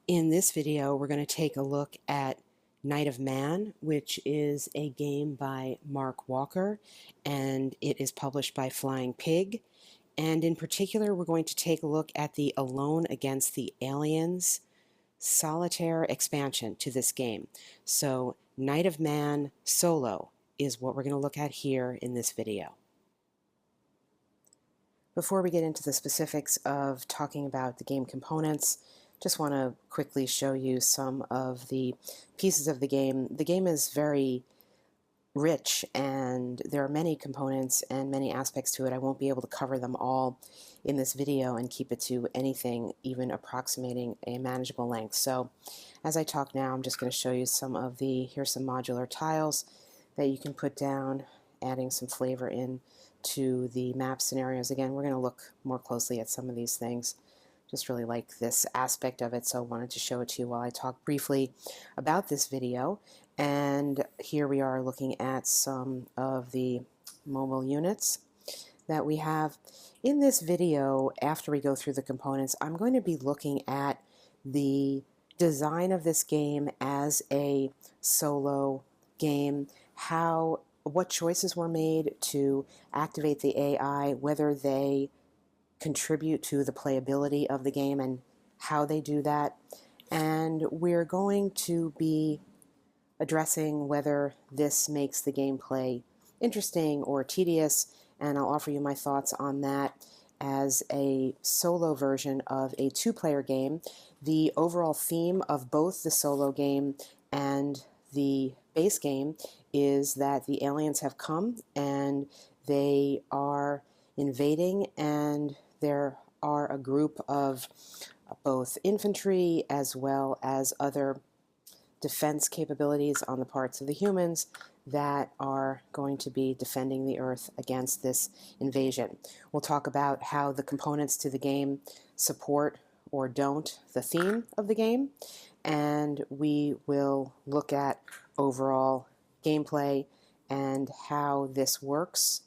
In this video, we're going to take a look at Night of Man, which is a game by Mark Walker, and it is published by Flying Pig. And in particular, we're going to take a look at the Alone Against the Aliens solitaire expansion to this game. So Night of Man Solo is what we're going to look at here in this video. Before we get into the specifics of talking about the game components, just want to quickly show you some of the pieces of the game. The game is very rich and there are many components and many aspects to it. I won't be able to cover them all in this video and keep it to anything even approximating a manageable length. So as I talk now, I'm just going to show you some of here's some modular tiles that you can put down, adding some flavor in to the map scenarios. Again, we're going to look more closely at some of these things. Just really like this aspect of it, so I wanted to show it to you while I talk briefly about this video. And here we are looking at some of the mobile units that we have. In this video, after we go through the components, I'm going to be looking at the design of this game as a solo game, what choices were made to activate the AI, whether they contribute to the playability of the game and how they do that. And we're going to be addressing whether this makes the gameplay interesting or tedious, and I'll offer you my thoughts on that as a solo version of a two-player game. The overall theme of both the solo game and the base game is that the aliens have come and they are invading, and there are a group of both infantry as well as other defense capabilities on the parts of the humans that are going to be defending the Earth against this invasion. We'll talk about how the components to the game support or don't the theme of the game, and we will look at overall gameplay and how this works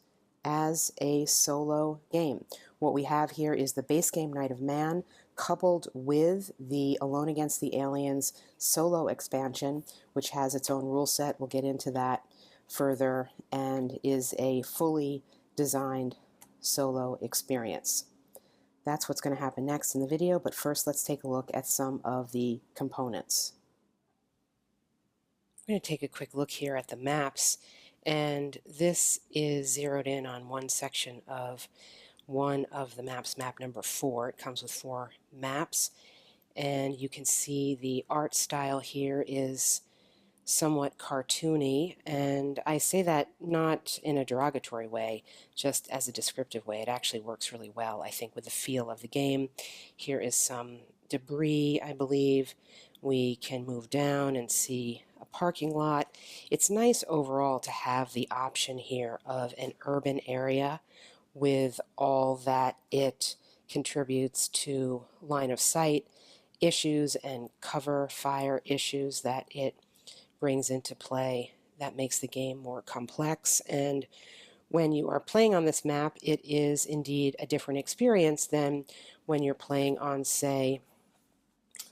as a solo game. What we have here is the base game Night of Man coupled with the Alone Against the Aliens solo expansion, which has its own rule set. We'll get into that further, and is a fully designed solo experience. That's what's going to happen next in the video, but first let's take a look at some of the components. I'm going to take a quick look here at the maps, and this is zeroed in on one section of one of the maps, map number 4. It comes with 4 maps, and you can see the art style here is somewhat cartoony, and I say that not in a derogatory way, just as a descriptive way. It actually works really well, I think, with the feel of the game. Here is some debris, I believe. We can move down and see a parking lot. It's nice overall to have the option here of an urban area with all that it contributes to line of sight issues and cover fire issues that it brings into play. That makes the game more complex, and when you are playing on this map, it is indeed a different experience than when you're playing on, say,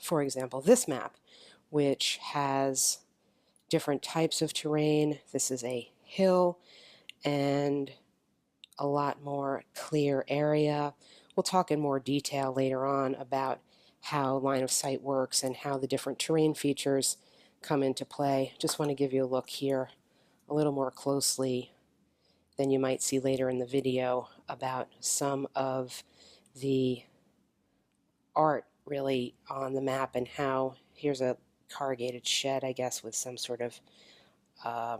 for example, this map, which has different types of terrain. This is a hill and a lot more clear area. We'll talk in more detail later on about how line of sight works and how the different terrain features come into play. Just want to give you a look here a little more closely than you might see later in the video about some of the art really on the map, and how here's a corrugated shed, I guess, with some sort of I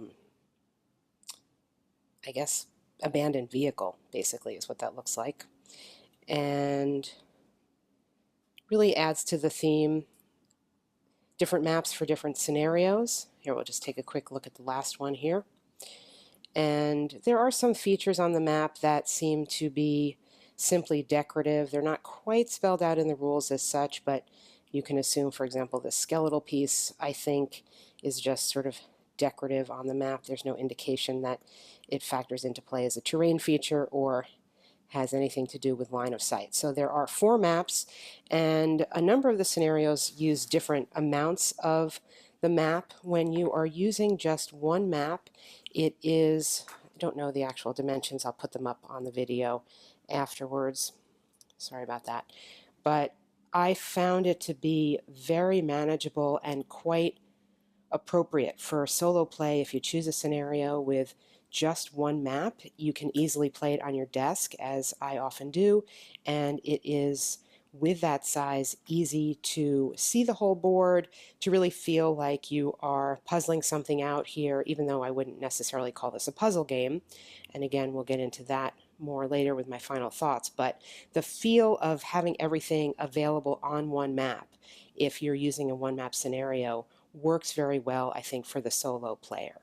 guess abandoned vehicle, basically, is what that looks like, and really adds to the theme. Different maps for different scenarios. Here, we'll just take a quick look at the last one here. And there are some features on the map that seem to be simply decorative. They're not quite spelled out in the rules as such, but you can assume, for example, the skeletal piece, I think, is just sort of decorative on the map. There's no indication that it factors into play as a terrain feature or has anything to do with line of sight. So there are 4 maps, and a number of the scenarios use different amounts of the map. When you are using just one map, it is, I don't know the actual dimensions, I'll put them up on the video afterwards. Sorry about that. But I found it to be very manageable and quite appropriate for solo play. If you choose a scenario with just one map, you can easily play it on your desk, as I often do, and it is, with that size, easy to see the whole board, to really feel like you are puzzling something out here, even though I wouldn't necessarily call this a puzzle game. And again, we'll get into that more later with my final thoughts, but the feel of having everything available on one map, if you're using a one map scenario, works very well, I think, for the solo player.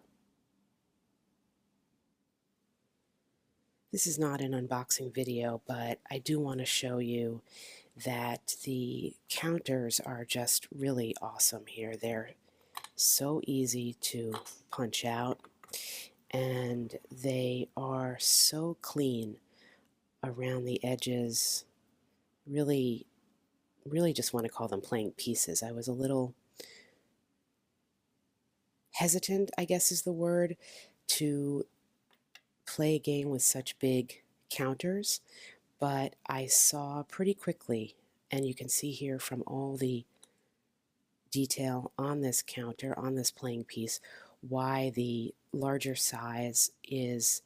This is not an unboxing video, but I do want to show you that the counters are just really awesome here. They're so easy to punch out, and they are so clean around the edges. Really just want to call them playing pieces. I was a little hesitant, I guess is the word, to play a game with such big counters, but I saw pretty quickly, and you can see here from all the detail on this counter, on this playing piece, why the larger size is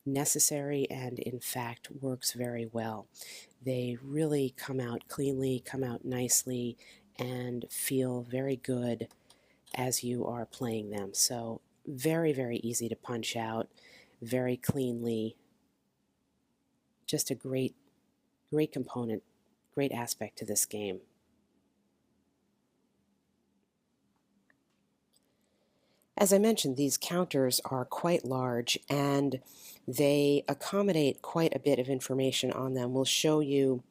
necessary and in fact works very well. They really come out cleanly, come out nicely, and feel very good as you are playing them. So very easy to punch out, very cleanly. Just a great component, great aspect to this game. As I mentioned, these counters are quite large and they accommodate quite a bit of information on them. We'll show you,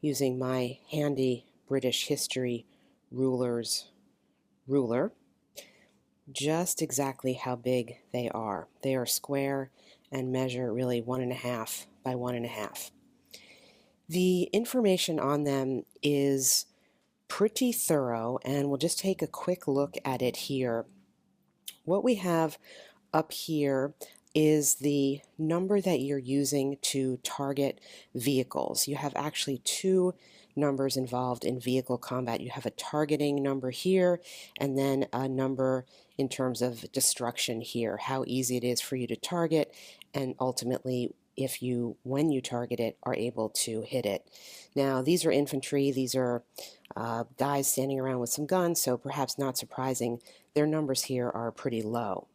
using my handy British history ruler, just exactly how big they are. They are square and measure really 1.5 by 1.5. The information on them is pretty thorough, and we'll just take a quick look at it here. What we have up here is the number that you're using to target vehicles. You have actually 2 numbers involved in vehicle combat. You have a targeting number here, and then a number in terms of destruction here, how easy it is for you to target, and ultimately if you, when you target it, are able to hit it. Now, these are infantry. These are guys standing around with some guns, so perhaps not surprising, their numbers here are pretty low.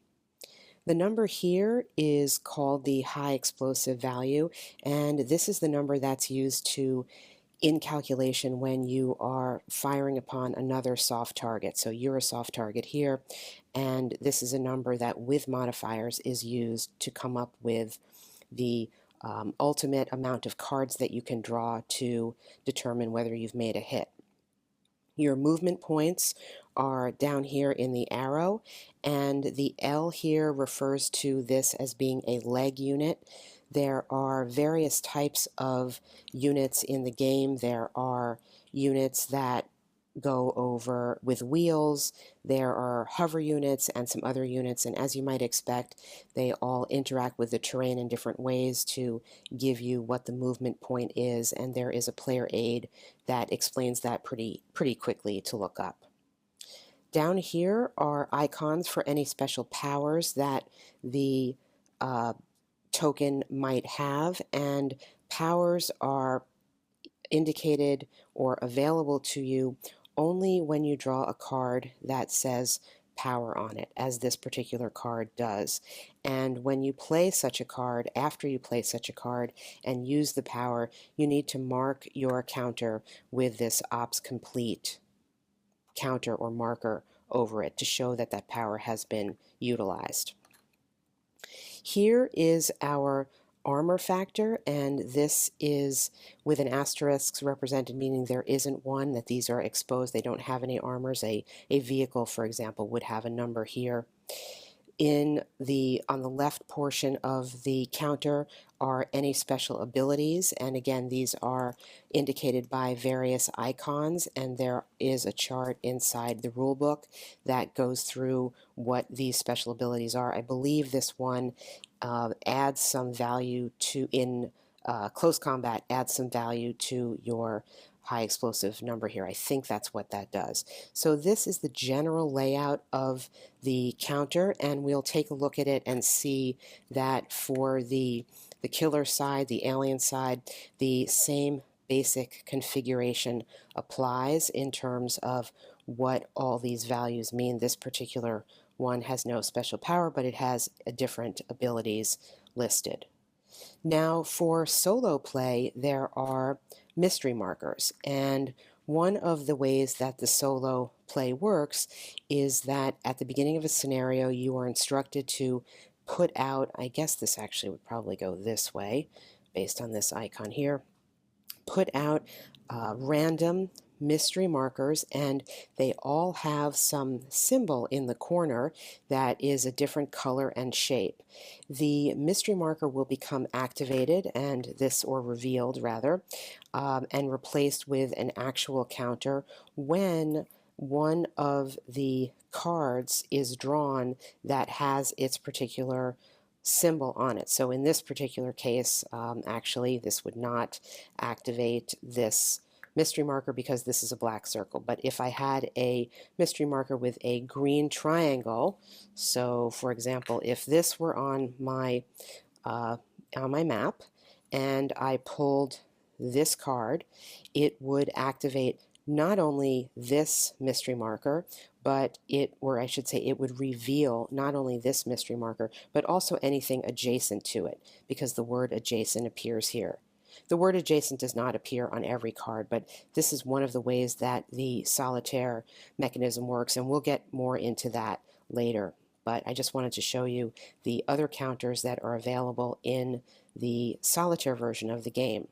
The number here is called the high explosive value, and this is the number that's used to in calculation when you are firing upon another soft target. So you're a soft target here, and this is a number that with modifiers is used to come up with the ultimate amount of cards that you can draw to determine whether you've made a hit. Your movement points are down here in the arrow, and the L here refers to this as being a leg unit. There are various types of units in the game. There are units that go over with wheels, there are hover units and some other units, and as you might expect, they all interact with the terrain in different ways to give you what the movement point is, and there is a player aid that explains that pretty quickly to look up. Down here are icons for any special powers that the token might have, and powers are indicated or available to you only when you draw a card that says power on it, as this particular card does. And when you play such a card, after you play such a card and use the power, you need to mark your counter with this ops complete counter or marker over it to show that that power has been utilized. Here is our armor factor, and this is with an asterisk represented, meaning there isn't one, that these are exposed, they don't have any armors. A vehicle, for example, would have a number here. On the left portion of the counter are any special abilities, and again these are indicated by various icons, and there is a chart inside the rule book that goes through what these special abilities are. I believe this one adds some value to in close combat, adds some value to your high explosive number here. I think that's what that does. So this is the general layout of the counter, and we'll take a look at it and see that for the killer side, the alien side, the same basic configuration applies in terms of what all these values mean. This particular one has no special power, but it has different abilities listed. Now, for solo play, there are mystery markers, and one of the ways that the solo play works is that at the beginning of a scenario, you are instructed to put out, I guess this actually would probably go this way, based on this icon here, put out random mystery markers, and they all have some symbol in the corner that is a different color and shape. The mystery marker will become activated, or revealed rather, and replaced with an actual counter when one of the cards is drawn that has its particular symbol on it. So in this particular case, actually, this would not activate this mystery marker because this is a black circle. But if I had a mystery marker with a green triangle, so for example, if this were on my map and I pulled this card, it would activate not only this mystery marker, but it would reveal not only this mystery marker, but also anything adjacent to it, because the word adjacent appears here. The word adjacent does not appear on every card, but this is one of the ways that the solitaire mechanism works, and we'll get more into that later. But I just wanted to show you the other counters that are available in the solitaire version of the game.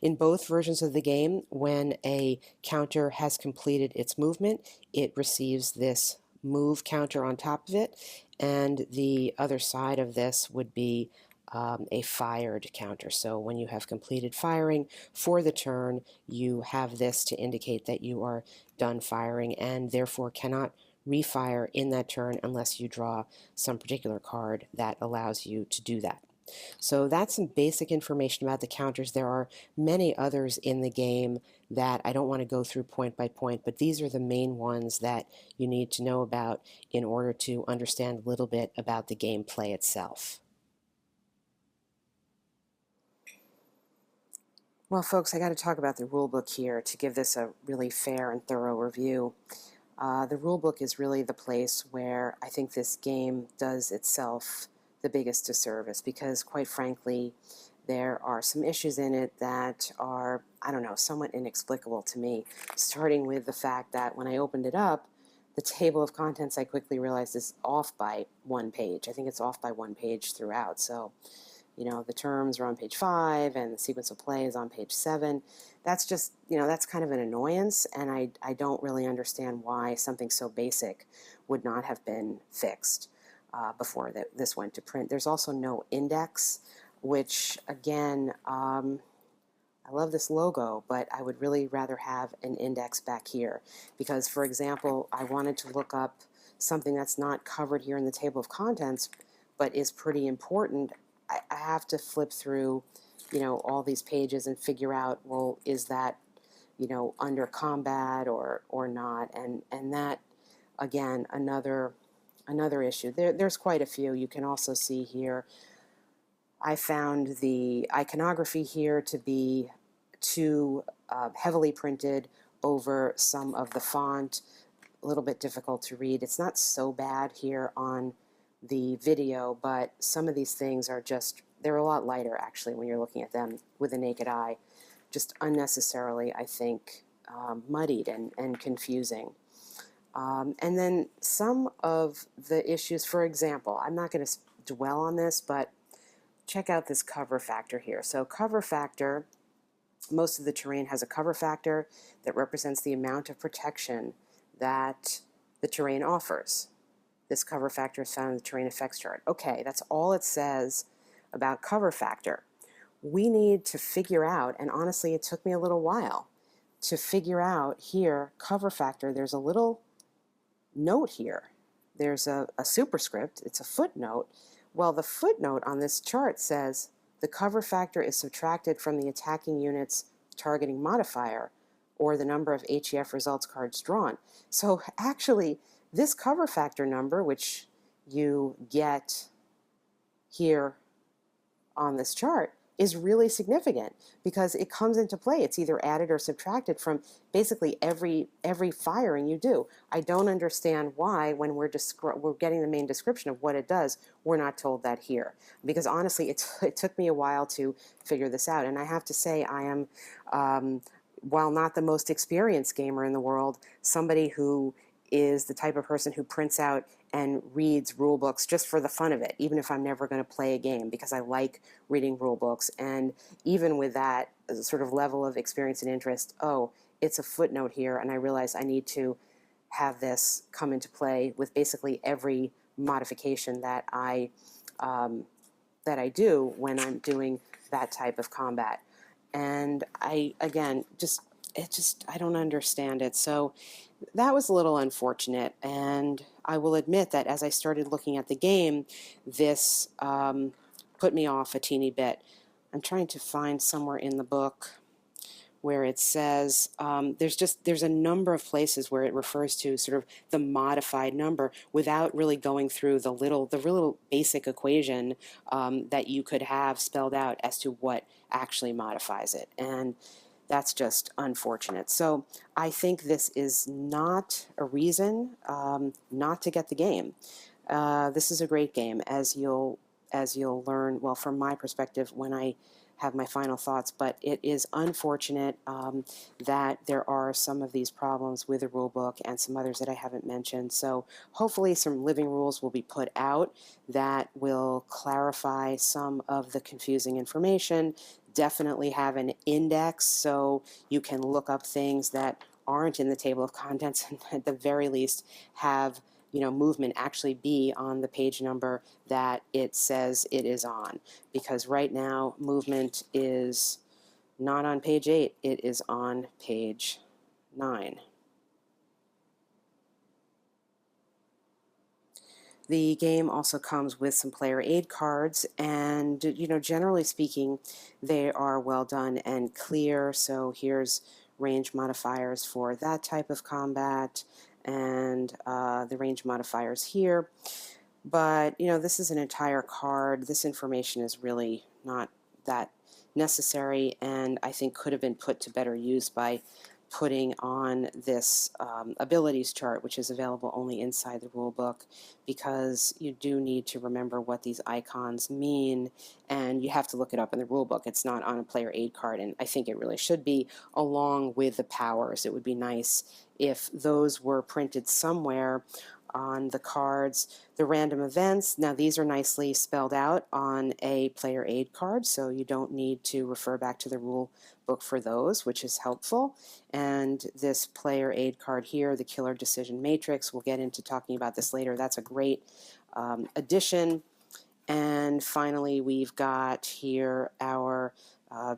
In both versions of the game, when a counter has completed its movement, it receives this move counter on top of it, and the other side of this would be a fired counter. So when you have completed firing for the turn, you have this to indicate that you are done firing and therefore cannot refire in that turn unless you draw some particular card that allows you to do that. So that's some basic information about the counters. There are many others in the game that I don't want to go through point by point, but these are the main ones that you need to know about in order to understand a little bit about the gameplay itself. Well, folks, I got to talk about the rulebook here to give this a really fair and thorough review. The rulebook is really the place where I think this game does itself the biggest disservice, because quite frankly there are some issues in it that are, I don't know, somewhat inexplicable to me, starting with the fact that when I opened it up, the table of contents I quickly realized is off by one page. I think it's off by one page throughout. So, you know, the terms are on page 5 and the sequence of play is on page 7. That's just, you know, that's kind of an annoyance, and I don't really understand why something so basic would not have been fixed before this went to print. There's also no index, which again, I love this logo, but I would really rather have an index back here, because for example, I wanted to look up something that's not covered here in the table of contents but is pretty important. I have to flip through, you know, all these pages and figure out, well, is that, you know, under combat or not, and that again another issue. There's quite a few. You can also see here, I found the iconography here to be too heavily printed over some of the font, a little bit difficult to read. It's not so bad here on the video, but some of these things are just, they're a lot lighter actually when you're looking at them with the naked eye. Just unnecessarily, I think, muddied and confusing. And then some of the issues, for example, I'm not going to dwell on this, but check out this cover factor here. So cover factor, most of the terrain has a cover factor that represents the amount of protection that the terrain offers. This cover factor is found in the terrain effects chart. Okay, that's all it says about cover factor. We need to figure out, and honestly, it took me a little while to figure out here, cover factor. There's a little note here. There's a superscript. It's a footnote. Well, the footnote on this chart says the cover factor is subtracted from the attacking unit's targeting modifier, or the number of HEF results cards drawn. So actually, this cover factor number, which you get here on this chart, is really significant because it comes into play. It's either added or subtracted from basically every firing you do. I don't understand why, when we're getting the main description of what it does, we're not told that here. Because honestly, it took me a while to figure this out. And I have to say, I am, while not the most experienced gamer in the world, somebody who is the type of person who prints out and reads rule books just for the fun of it, even if I'm never going to play a game, because I like reading rule books. And even with that sort of level of experience and interest, oh, it's a footnote here, and I realize I need to have this come into play with basically every modification that I do when I'm doing that type of combat. And I don't understand it. So that was a little unfortunate, and I will admit that as I started looking at the game, this put me off a teeny bit. I'm trying to find somewhere in the book where it says, there's a number of places where it refers to sort of the modified number without really going through the real basic equation that you could have spelled out as to what actually modifies it. And that's just unfortunate. So I think this is not a reason not to get the game. This is a great game, as you'll learn, well, from my perspective when I have my final thoughts, but it is unfortunate that there are some of these problems with the rule book and some others that I haven't mentioned. So hopefully some living rules will be put out that will clarify some of the confusing information. Definitely have an index so you can look up things that aren't in the table of contents, and at the very least have movement actually be on the page number that it says it is on, because right now movement is not on page 8, it is on page 9. The game also comes with some player aid cards, and generally speaking, they are well done and clear. So here's range modifiers for that type of combat, and the range modifiers here. But this is an entire card. This information is really not that necessary, and I think could have been put to better use by putting on this abilities chart, which is available only inside the rule book, because you do need to remember what these icons mean, and you have to look it up in the rule book. It's not on a player aid card, and I think it really should be, along with the powers. It would be nice if those were printed somewhere on the cards. The random events, now these are nicely spelled out on a player aid card, so you don't need to refer back to the rule book for those, which is helpful. And this player aid card here, the Killer Decision Matrix, we'll get into talking about this later. That's a great addition. And finally, we've got here our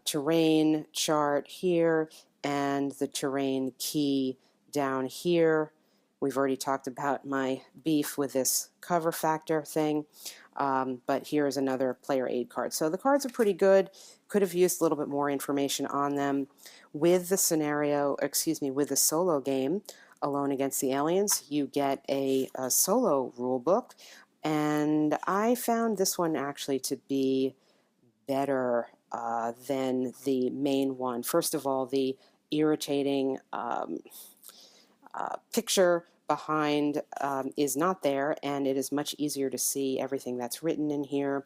terrain chart here and the terrain key down here. We've already talked about my beef with this cover factor thing, but here's another player aid card. So the cards are pretty good. Could have used a little bit more information on them. With the with the solo game, Alone Against the Aliens, you get a solo rule book, and I found this one actually to be better than the main one. First of all, the irritating picture behind is not there, and it is much easier to see everything that's written in here.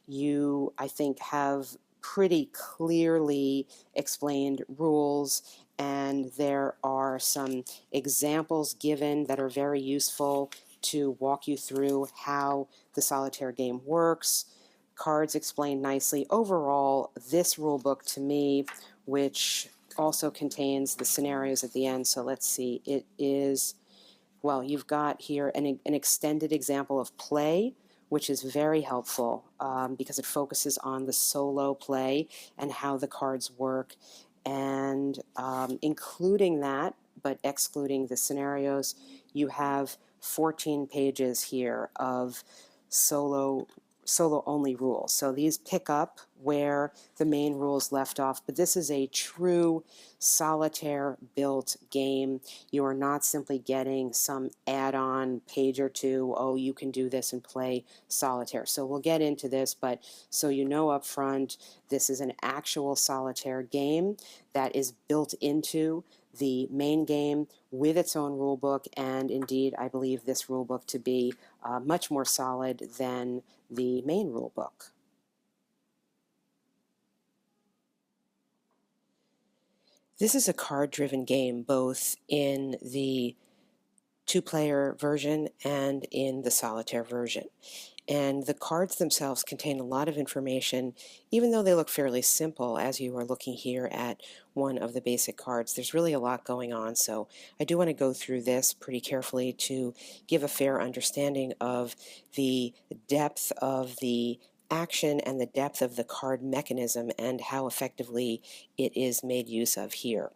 You, I think, have pretty clearly explained rules, and there are some examples given that are very useful to walk you through how the solitaire game works. Cards explained nicely. Overall, this rule book to me, which also contains the scenarios at the end, so let's see, it is Well, you've got here an extended example of play, which is very helpful because it focuses on the solo play and how the cards work, and including that, but excluding the scenarios, you have 14 pages here of solo only rules. So these pick up where the main rules left off, but this is a true solitaire built game. You are not simply getting some add-on page or two, oh, you can do this and play solitaire. So we'll get into this, but so you know up front, this is an actual solitaire game that is built into the main game with its own rule book, and indeed I believe this rule book to be much more solid than the main rule book. This is a card-driven game both in the two-player version and in the solitaire version. And the cards themselves contain a lot of information, even though they look fairly simple as you are looking here at one of the basic cards. There's really a lot going on, so I do want to go through this pretty carefully to give a fair understanding of the depth of the action and the depth of the card mechanism and how effectively it is made use of here.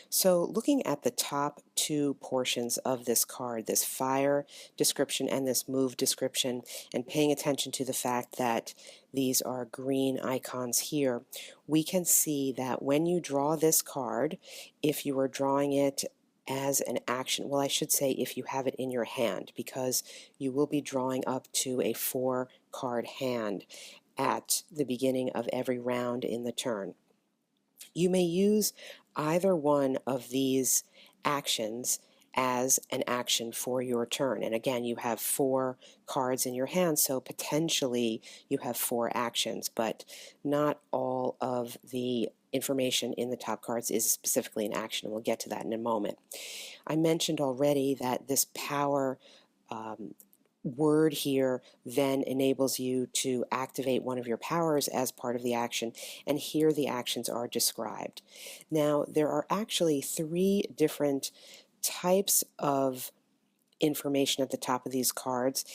So looking at the top two portions of this card, this fire description and this move description, and paying attention to the fact that these are green icons here, we can see that when you draw this card, if you are drawing it as an action, well, I should say if you have it in your hand, because you will be drawing up to a 4-card hand at the beginning of every round in the turn. You may use either one of these actions as an action for your turn. And again, you have 4 cards in your hand, so potentially you have 4 actions, but not all of the information in the top cards is specifically an action. We'll get to that in a moment. I mentioned already that this power word here then enables you to activate one of your powers as part of the action, and here the actions are described. Now, there are actually 3 different types of information at the top of these cards.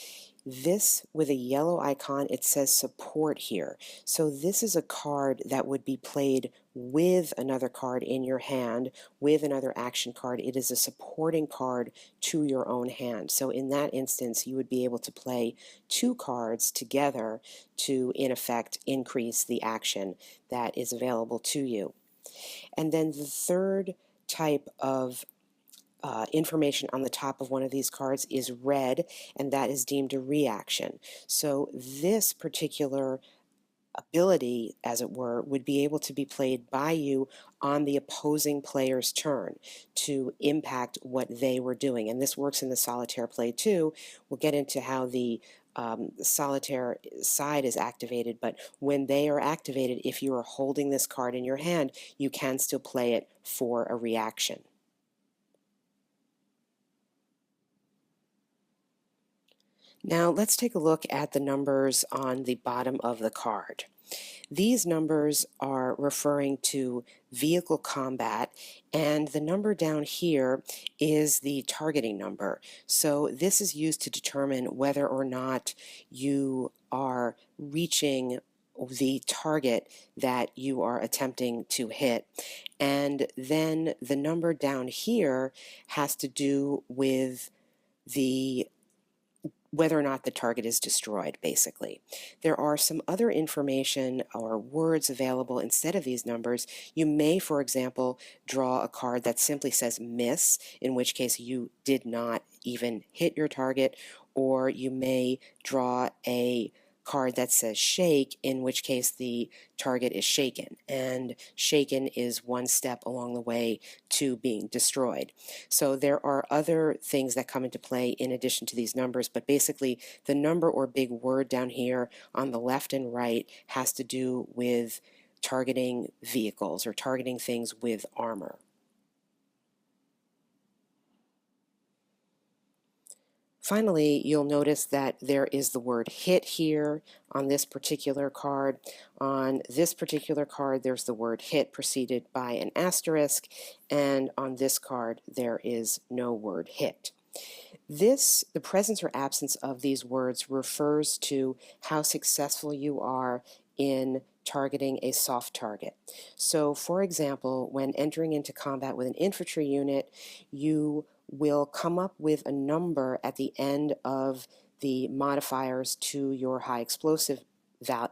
This with a yellow icon, it says support here. So this is a card that would be played with another card in your hand, with another action card. It is a supporting card to your own hand. So in that instance, you would be able to play 2 cards together to, in effect, increase the action that is available to you. And then the third type of information on the top of one of these cards is red, and that is deemed a reaction. So this particular ability, as it were, would be able to be played by you on the opposing player's turn to impact what they were doing. And this works in the solitaire play too. We'll get into how the solitaire side is activated, but when they are activated, if you are holding this card in your hand, you can still play it for a reaction. Now let's take a look at the numbers on the bottom of the card. These numbers are referring to vehicle combat, and the number down here is the targeting number. So this is used to determine whether or not you are reaching the target that you are attempting to hit. And then the number down here has to do with whether or not the target is destroyed, basically. There are some other information or words available instead of these numbers. You may, for example, draw a card that simply says miss, in which case you did not even hit your target, or you may draw a card that says shake, in which case the target is shaken, and shaken is one step along the way to being destroyed. So there are other things that come into play in addition to these numbers, but basically the number or big word down here on the left and right has to do with targeting vehicles or targeting things with armor. Finally, you'll notice that there is the word hit here on this particular card. On this particular card, there's the word hit preceded by an asterisk, and on this card, there is no word hit. The presence or absence of these words refers to how successful you are in targeting a soft target. So, for example, when entering into combat with an infantry unit, you will come up with a number at the end of the modifiers to your high explosive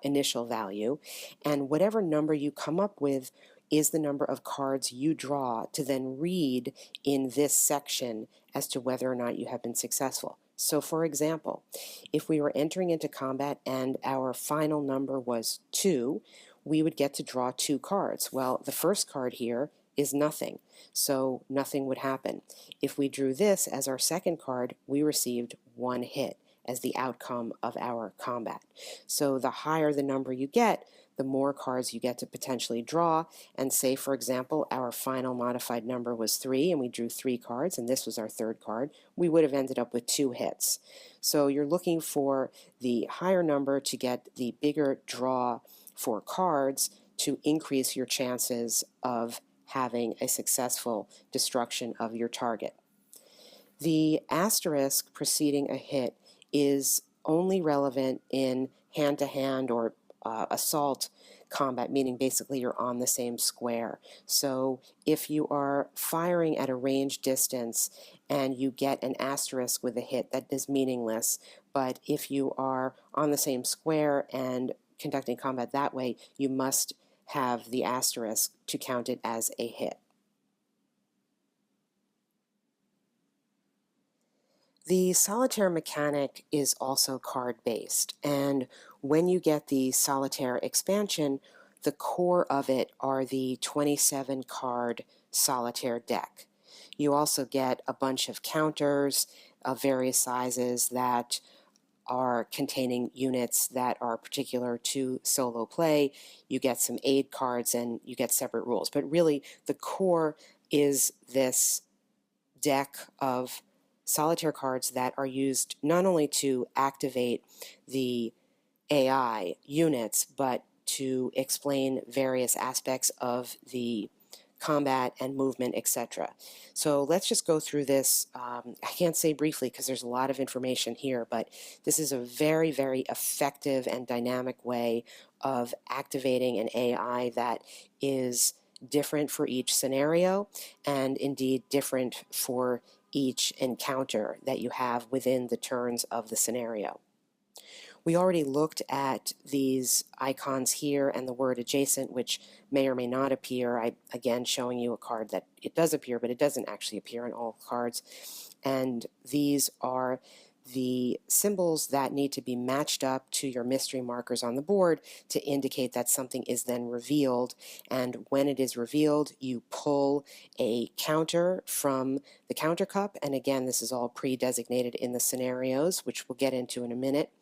initial value, and whatever number you come up with is the number of cards you draw to then read in this section as to whether or not you have been successful. So for example, if we were entering into combat and our final number was 2, we would get to draw 2 cards. Well, the first card here is nothing, so nothing would happen. If we drew this as our second card, we received 1 hit as the outcome of our combat. So the higher the number you get, the more cards you get to potentially draw. And say, for example, our final modified number was 3 and we drew 3 cards and this was our third card, we would have ended up with 2 hits. So you're looking for the higher number to get the bigger draw for cards to increase your chances of having a successful destruction of your target. The asterisk preceding a hit is only relevant in hand-to-hand or assault combat, meaning basically you're on the same square. So if you are firing at a range distance and you get an asterisk with a hit, that is meaningless. But if you are on the same square and conducting combat that way, you must have the asterisk to count it as a hit. The solitaire mechanic is also card-based, and when you get the solitaire expansion, the core of it are the 27 card solitaire deck. You also get a bunch of counters of various sizes that are containing units that are particular to solo play. You get some aid cards and you get separate rules, but really the core is this deck of solitaire cards that are used not only to activate the AI units, but to explain various aspects of the combat and movement, etc. So let's just go through this. I can't say briefly because there's a lot of information here, but this is a very, very effective and dynamic way of activating an AI that is different for each scenario and indeed different for each encounter that you have within the turns of the scenario. We already looked at these icons here and the word adjacent, which may or may not appear. Again, showing you a card that it does appear, but it doesn't actually appear in all cards. And these are the symbols that need to be matched up to your mystery markers on the board to indicate that something is then revealed. And when it is revealed, you pull a counter from the counter cup. And again, this is all pre-designated in the scenarios, which we'll get into in a minute.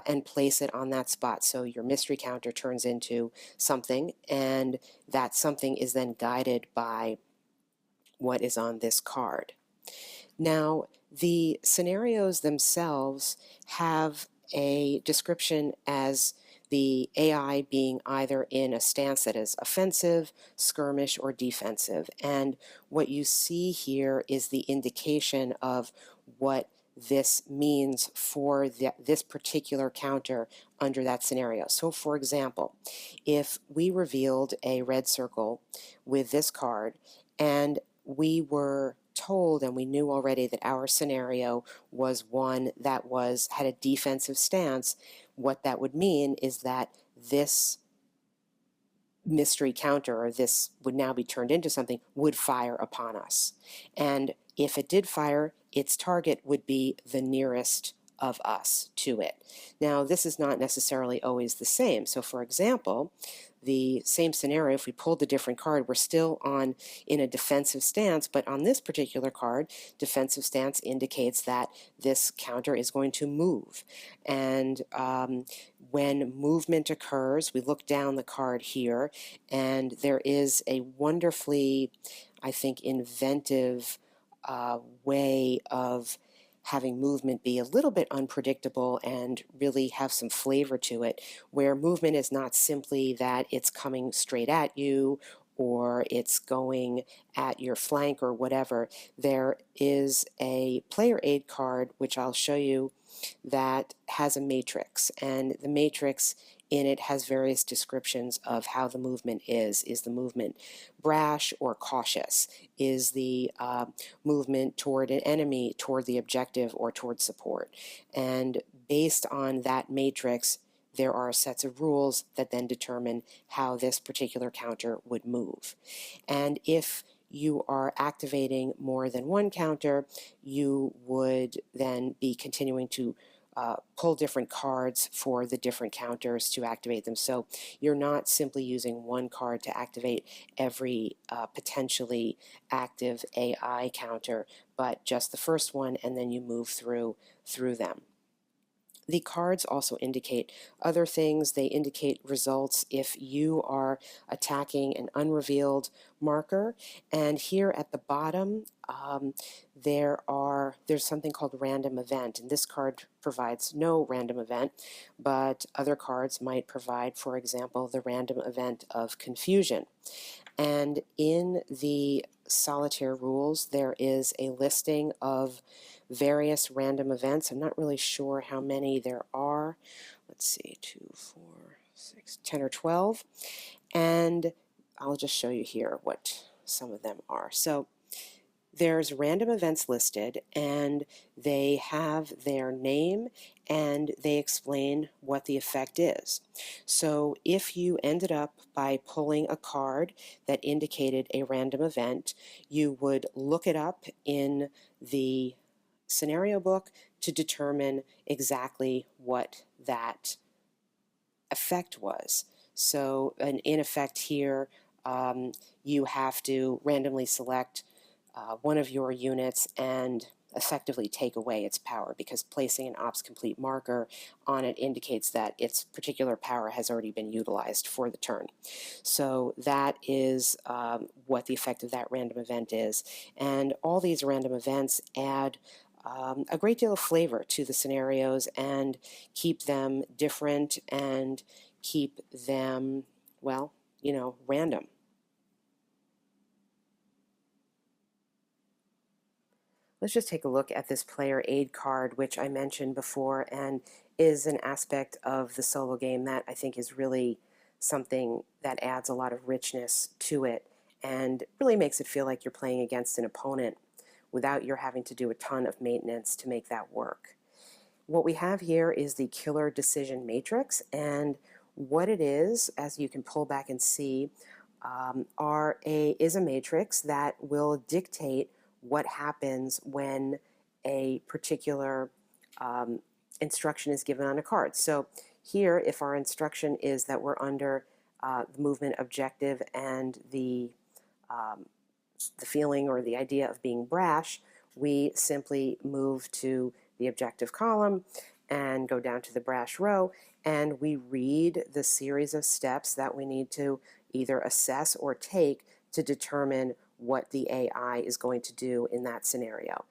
And place it on that spot. So your mystery counter turns into something, and that something is then guided by what is on this card. Now, the scenarios themselves have a description as the AI being either in a stance that is offensive, skirmish, or defensive. And what you see here is the indication of what this means for this particular counter under that scenario. So for example, if we revealed a red circle with this card and we were told and we knew already that our scenario was one that had a defensive stance, what that would mean is that this mystery counter, or this would now be turned into something, would fire upon us. And if it did fire, its target would be the nearest of us to it. Now, this is not necessarily always the same. So for example, the same scenario, if we pulled a different card, we're still in a defensive stance, but on this particular card, defensive stance indicates that this counter is going to move. And when movement occurs, we look down the card here, and there is a wonderfully, I think, inventive way of having movement be a little bit unpredictable and really have some flavor to it, where movement is not simply that it's coming straight at you or it's going at your flank or whatever, there is a player aid card, which I'll show you, that has a matrix, and the matrix in it has various descriptions of how the movement is. Is the movement brash or cautious? Is the movement toward an enemy, toward the objective, or toward support? And based on that matrix, there are sets of rules that then determine how this particular counter would move. And if you are activating more than one counter, you would then be continuing to pull different cards for the different counters to activate them. So you're not simply using one card to activate every potentially active AI counter, but just the first one, and then you move through them. The cards also indicate other things. They indicate results if you are attacking an unrevealed marker. And here at the bottom, there's something called random event. And this card provides no random event, but other cards might provide, for example, the random event of confusion. And in the solitaire rules, there is a listing of various random events. I'm not really sure how many there are. Let's see, 2, 4, 6, 10 or 12. And I'll just show you here what some of them are. So there's random events listed, and they have their name and they explain what the effect is. So if you ended up by pulling a card that indicated a random event, you would look it up in the scenario book to determine exactly what that effect was. So in effect here, you have to randomly select one of your units and effectively take away its power, because placing an ops complete marker on it indicates that its particular power has already been utilized for the turn. So that is what the effect of that random event is. And all these random events add a great deal of flavor to the scenarios and keep them different and keep them, well, random. Let's just take a look at this player aid card, which I mentioned before and is an aspect of the solo game that I think is really something that adds a lot of richness to it and really makes it feel like you're playing against an opponent without your having to do a ton of maintenance to make that work. What we have here is the killer decision matrix, and what it is, as you can pull back and see, is a matrix that will dictate what happens when a particular instruction is given on a card. So here, if our instruction is that we're under the movement objective and the feeling or the idea of being brash, we simply move to the objective column and go down to the brash row, and we read the series of steps that we need to either assess or take to determine what the AI is going to do in that scenario.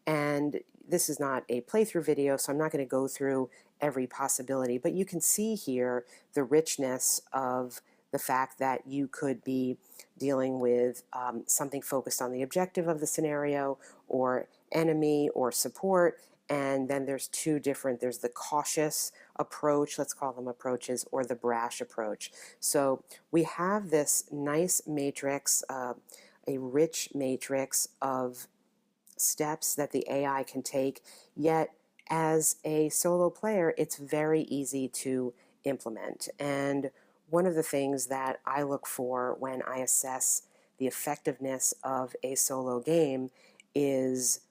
And this is not a playthrough video, so I'm not going to go through every possibility, but you can see here the richness of the fact that you could be dealing with something focused on the objective of the scenario, or enemy, or support. And then there's two different, there's the cautious approach, let's call them approaches, or the brash approach. So we have this nice matrix, a rich matrix of steps that the AI can take, yet as a solo player, it's very easy to implement. And one of the things that I look for when I assess the effectiveness of a solo game is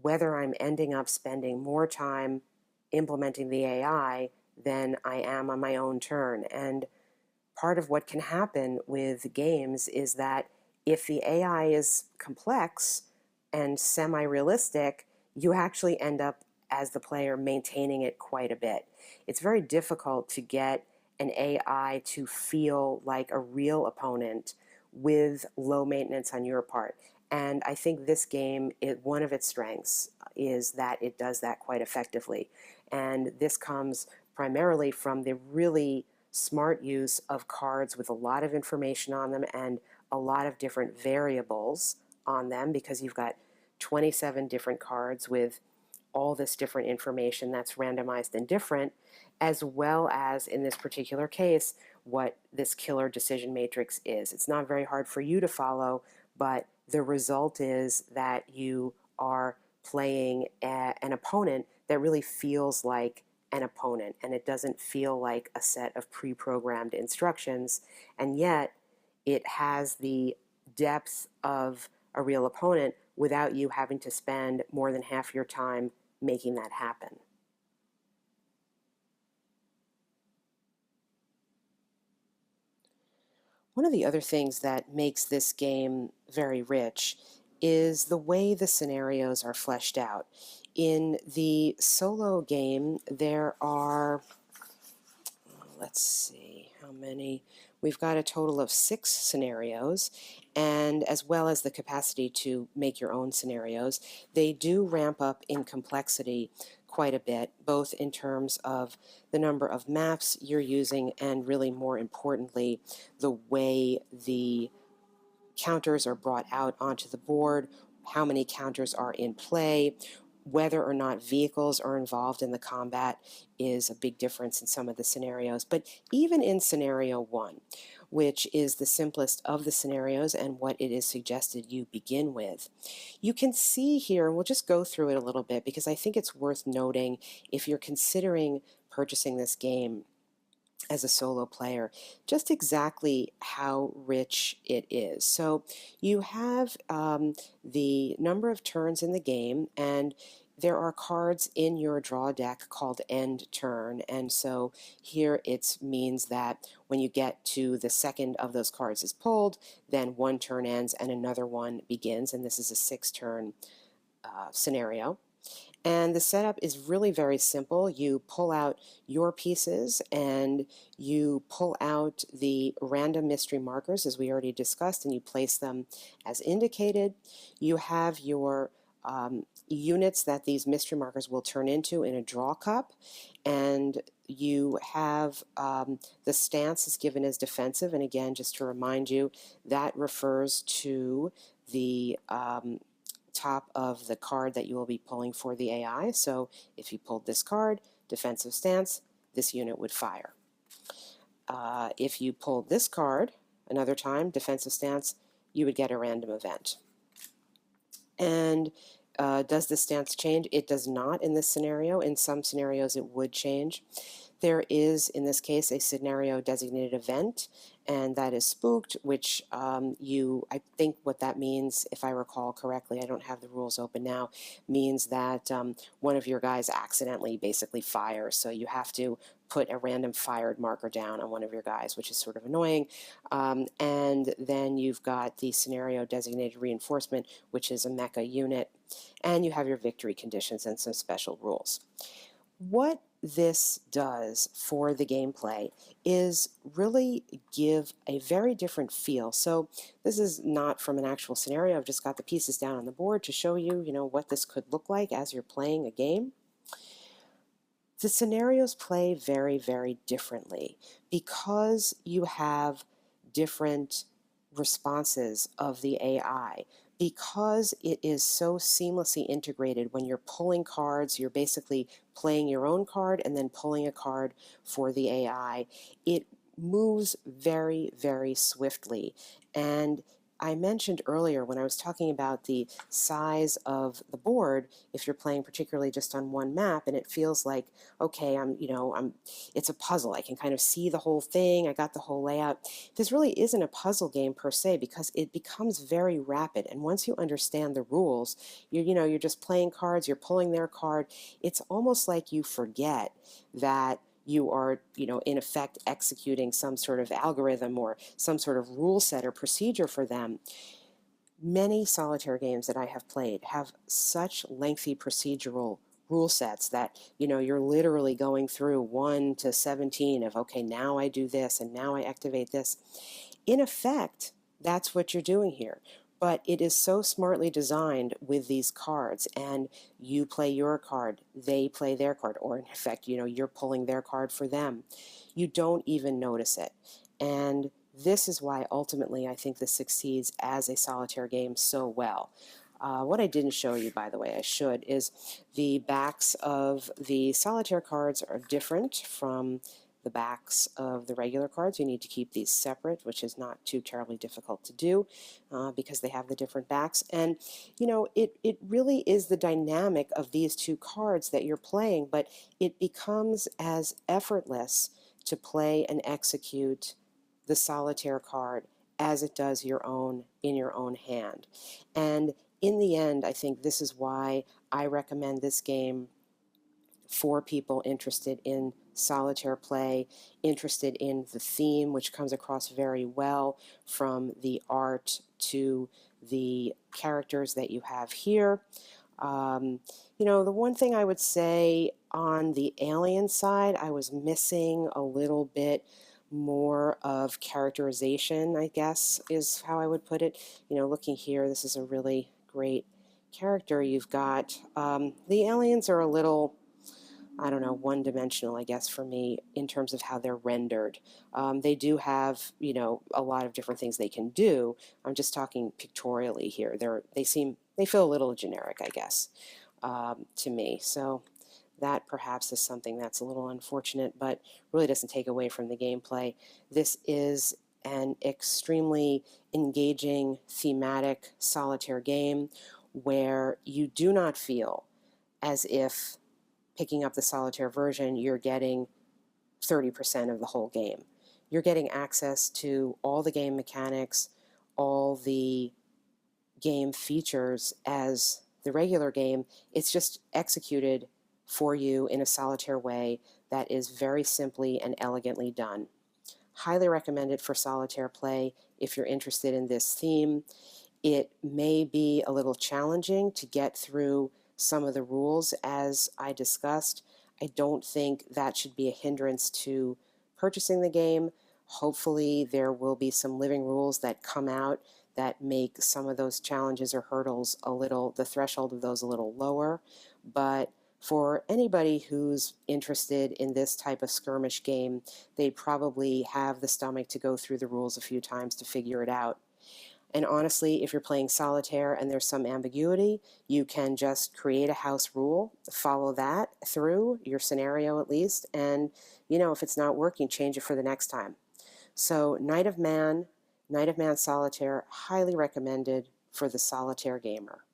whether I'm ending up spending more time implementing the AI than I am on my own turn. And part of what can happen with games is that if the AI is complex and semi-realistic, you actually end up, as the player, maintaining it quite a bit. It's very difficult to get an AI to feel like a real opponent with low maintenance on your part. And I think this game, one of its strengths is that it does that quite effectively. And this comes primarily from the really smart use of cards with a lot of information on them and a lot of different variables on them because you've got 27 different cards with all this different information that's randomized and different, as well as, in this particular case, what this killer decision matrix is. It's not very hard for you to follow, but the result is that you are playing an opponent that really feels like an opponent, and it doesn't feel like a set of pre-programmed instructions, and yet it has the depth of a real opponent without you having to spend more than half your time making that happen. One of the other things that makes this game very rich is the way the scenarios are fleshed out. In the solo game, there are, let's see, how many? We've got a total of 6 scenarios, and as well as the capacity to make your own scenarios. They do ramp up in complexity quite a bit, both in terms of the number of maps you're using and, really more importantly, the way the counters are brought out onto the board, how many counters are in play. Whether or not vehicles are involved in the combat is a big difference in some of the scenarios. But even in scenario 1, which is the simplest of the scenarios and what it is suggested you begin with, you can see here, and we'll just go through it a little bit because I think it's worth noting if you're considering purchasing this game as a solo player, just exactly how rich it is. So you have the number of turns in the game, and there are cards in your draw deck called end turn, and so here it means that when you get to the second of those cards is pulled, then one turn ends and another one begins, and this is a 6-turn scenario. And the setup is really very simple. You pull out your pieces and you pull out the random mystery markers, as we already discussed, and you place them as indicated. You have your units that these mystery markers will turn into in a draw cup, and you have the stance is given as defensive, and again, just to remind you, that refers to the top of the card that you will be pulling for the AI. So if you pulled this card, defensive stance, this unit would fire. If you pulled this card another time, defensive stance, you would get a random event. And does the stance change? It does not in this scenario. In some scenarios it would change. There is, in this case, a scenario designated event, and that is spooked, which I think what that means, if I recall correctly, I don't have the rules open now, means that one of your guys accidentally basically fires, so you have to put a random fired marker down on one of your guys, which is sort of annoying. And then you've got the scenario designated reinforcement, which is a mecha unit, and you have your victory conditions and some special rules. What this does for the gameplay is really give a very different feel. So this is not from an actual scenario. I've just got the pieces down on the board to show you, what this could look like as you're playing a game. The scenarios play very, very differently because you have different responses of the AI. Because it is so seamlessly integrated, when you're pulling cards, you're basically playing your own card and then pulling a card for the AI. It moves very, very swiftly. And I mentioned earlier when I was talking about the size of the board, if you're playing particularly just on one map and it feels like, okay, it's a puzzle. I can kind of see the whole thing. I got the whole layout. This really isn't a puzzle game per se because it becomes very rapid. And once you understand the rules, you're just playing cards, you're pulling their card. It's almost like you forget that you are, in effect executing some sort of algorithm or some sort of rule set or procedure for them. Many solitaire games that I have played have such lengthy procedural rule sets that, you're literally going through 1 to 17 of, okay, now I do this and now I activate this. In effect, that's what you're doing here. But it is so smartly designed with these cards, and you play your card, they play their card, or in effect, you're pulling their card for them. You don't even notice it. And This is why ultimately I think this succeeds as a solitaire game so well. What I didn't show you, by the way, I should, is the backs of the solitaire cards are different from the backs of the regular cards. You need to keep these separate, which is not too terribly difficult to do because they have the different backs. And, you know, it really is the dynamic of these two cards that you're playing, but it becomes as effortless to play and execute the solitaire card as it does your own in your own hand. And in the end, I think this is why I recommend this game for people interested in solitaire play, interested in the theme, which comes across very well from the art to the characters that you have here. You know, the one thing I would say on the alien side, I was missing a little bit more of characterization, I guess, is how I would put it. You know, looking here, this is a really great character you've got. The aliens are a little, I don't know, one-dimensional, I guess, for me in terms of how they're rendered. They do have, you know, a lot of different things they can do. I'm just talking pictorially here. They feel a little generic, I guess, to me. So that perhaps is something that's a little unfortunate, but really doesn't take away from the gameplay. This is an extremely engaging, thematic, solitaire game where you do not feel as if picking up the solitaire version, you're getting 30% of the whole game. You're getting access to all the game mechanics, all the game features as the regular game. It's just executed for you in a solitaire way that is very simply and elegantly done. Highly recommend it for solitaire play if you're interested in this theme. It may be a little challenging to get through some of the rules as I discussed. I don't think that should be a hindrance to purchasing the game. Hopefully there will be some living rules that come out that make some of those challenges or hurdles a little, the threshold of those a little lower. But for anybody who's interested in this type of skirmish game, they probably have the stomach to go through the rules a few times to figure it out. And honestly, if you're playing solitaire and there's some ambiguity, you can just create a house rule, follow that through your scenario at least, and you know, if it's not working, change it for the next time. So Night of Man Solitaire, highly recommended for the solitaire gamer.